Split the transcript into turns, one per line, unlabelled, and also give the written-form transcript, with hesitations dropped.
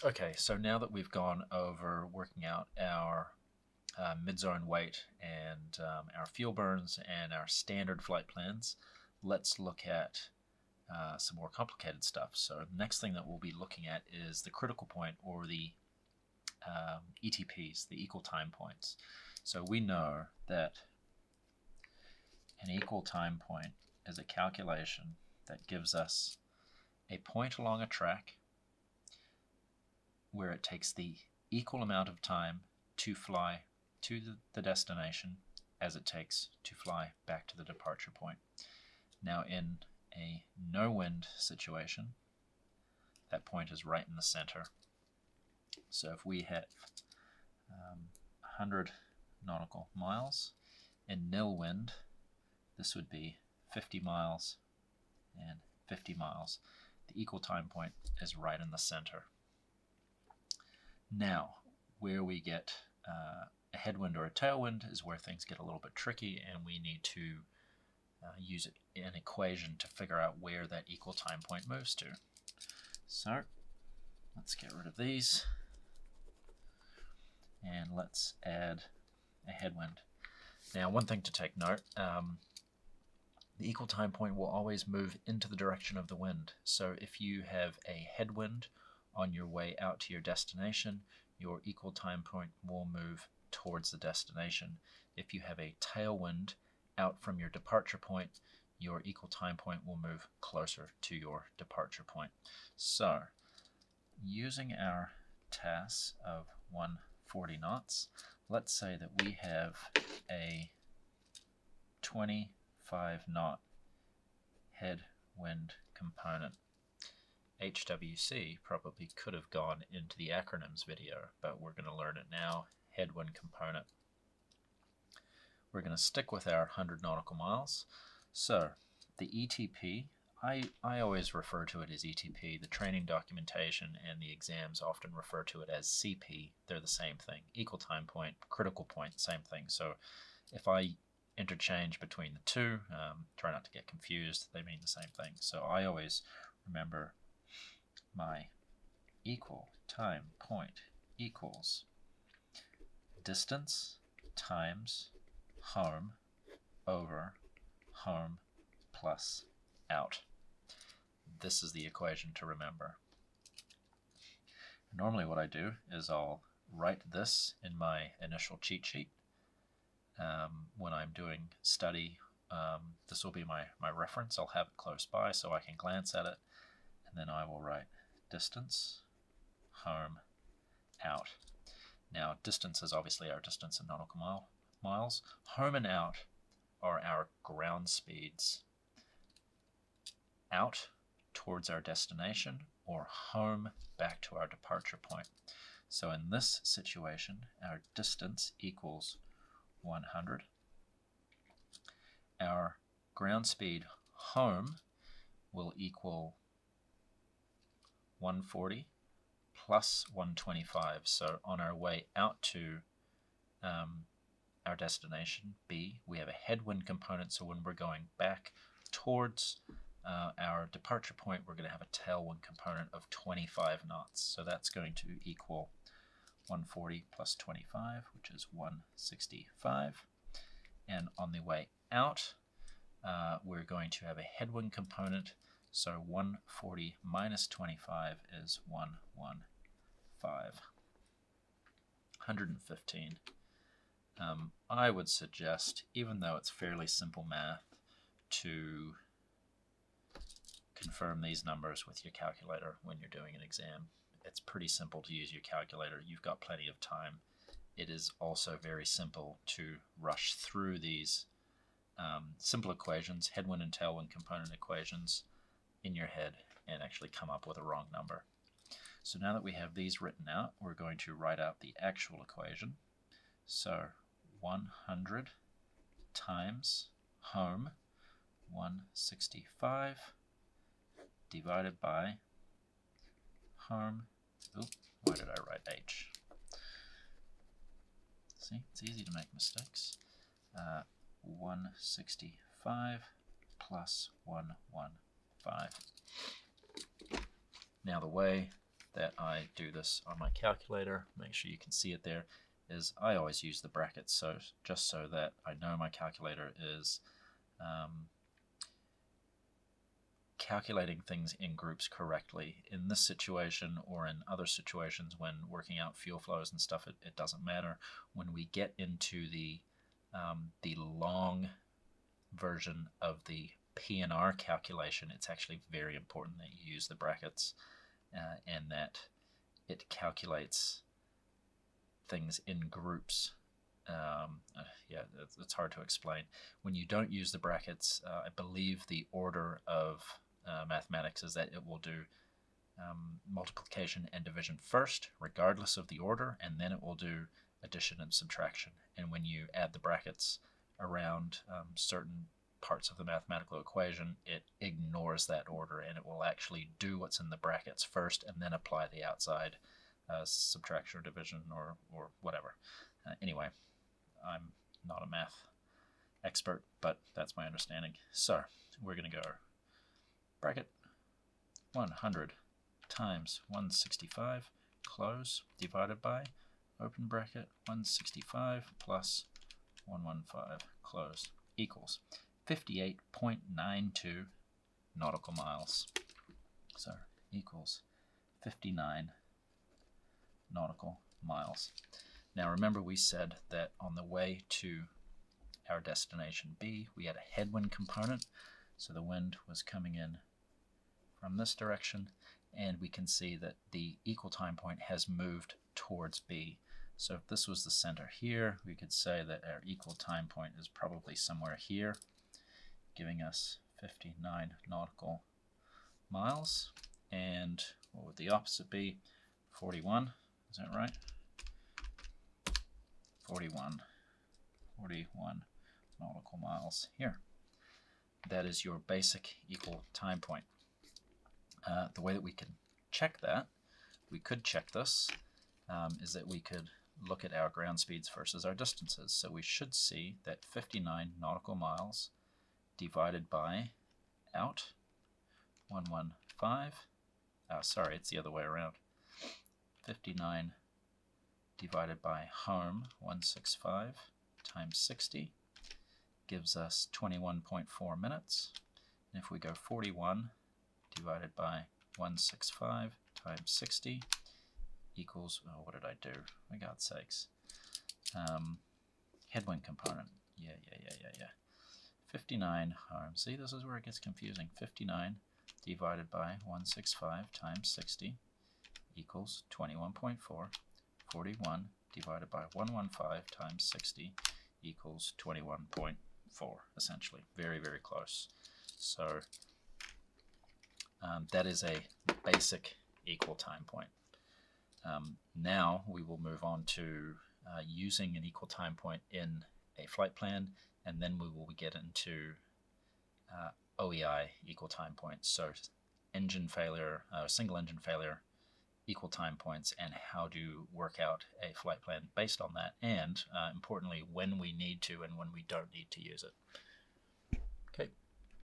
Okay, so now that we've gone over working out our mid-zone weight and our fuel burns and our standard flight plans, let's look at some more complicated stuff. So the next thing that we'll be looking at is the critical point, or the ETPs, the equal time points. So we know that an equal time point is a calculation that gives us a point along a track where it takes the equal amount of time to fly to the destination as it takes to fly back to the departure point. Now in a no-wind situation, that point is right in the center. So if we have 100 nautical miles in nil wind, this would be 50 miles and 50 miles. The equal time point is right in the center. Now, where we get a headwind or a tailwind is where things get a little bit tricky, and we need to use an equation to figure out where that equal time point moves to. So let's get rid of these, and let's add a headwind. Now, one thing to take note, the equal time point will always move into the direction of the wind. So if you have a headwind on your way out to your destination, your equal time point will move towards the destination. If you have a tailwind out from your departure point, your equal time point will move closer to your departure point. So, using our TAS of 140 knots, let's say that we have a 25 knot headwind component. HWC probably could have gone into the acronyms video, but we're going to learn it now. Headwind component. We're going to stick with our 100 nautical miles. So the ETP, I always refer to it as ETP. The training documentation and the exams often refer to it as CP. They're the same thing. Equal time point, critical point, same thing. So if I interchange between the two, try not to get confused. They mean the same thing. So I always remember my equal time point equals distance times home over home plus out. This is the equation to remember. Normally what I do is I'll write this in my initial cheat sheet. When I'm doing study, this will be my reference. I'll have it close by so I can glance at it, and then I will write distance, home, out. Now distance is obviously our distance in nautical miles. Home and out are our ground speeds. Out towards our destination, or home back to our departure point. So in this situation, our distance equals 100. Our ground speed home will equal 140 plus 125. So on our way out to our destination B, we have a headwind component. So when we're going back towards our departure point, we're going to have a tailwind component of 25 knots. So that's going to equal 140 plus 25, which is 165. And on the way out, we're going to have a headwind component. So 140 minus 25 is 115. 115. I would suggest, even though it's fairly simple math, to confirm these numbers with your calculator when you're doing an exam. It's pretty simple to use your calculator. You've got plenty of time. It is also very simple to rush through these simple equations, headwind and tailwind component equations, in your head and actually come up with a wrong number. So now that we have these written out, we're going to write out the actual equation. So 100 times home, 165, divided by home. Oop, why did I write H? See, it's easy to make mistakes. 165 plus 115. Now the way that I do this on my calculator, make sure you can see it there, is I always use the brackets, so just so that I know my calculator is calculating things in groups correctly. In this situation or in other situations when working out fuel flows and stuff, it doesn't matter. When we get into the long version of the P&R calculation, it's actually very important that you use the brackets and that it calculates things in groups. Yeah, it's hard to explain. When you don't use the brackets, I believe the order of mathematics is that it will do multiplication and division first, regardless of the order, and then it will do addition and subtraction. And when you add the brackets around certain parts of the mathematical equation, it ignores that order, and it will actually do what's in the brackets first and then apply the outside subtraction or division or whatever. Anyway, I'm not a math expert, but that's my understanding. So we're going to go bracket 100 times 165, close, divided by, open bracket, 165 plus 115, close, equals 58.92 nautical miles. So equals 59 nautical miles. Now remember, we said that on the way to our destination B, we had a headwind component, so the wind was coming in from this direction, and we can see that the equal time point has moved towards B. So if this was the center here, we could say that our equal time point is probably somewhere here, giving us 59 nautical miles. And what would the opposite be? 41, is that right? 41 nautical miles here. That is your basic equal time point. The way that we can check that, we could check this, is that we could look at our ground speeds versus our distances. So we should see that 59 nautical miles divided by out 115, sorry, it's the other way around. 59 divided by home, 165, times 60 gives us 21.4 minutes. And if we go 41 divided by 165 times 60 equals, oh, what did I do? For God's sakes. Headwind component. Yeah. 59 home. See, this is where it gets confusing. 59 divided by 165 times 60 equals 21.4. 41 divided by 115 times 60 equals 21.4, essentially. Very, very close. So that is a basic equal time point. Now we will move on to using an equal time point in a flight plan, and then we will get into OEI equal time points. So engine failure, single engine failure, equal time points, and how to work out a flight plan based on that, and importantly, when we need to and when we don't need to use it.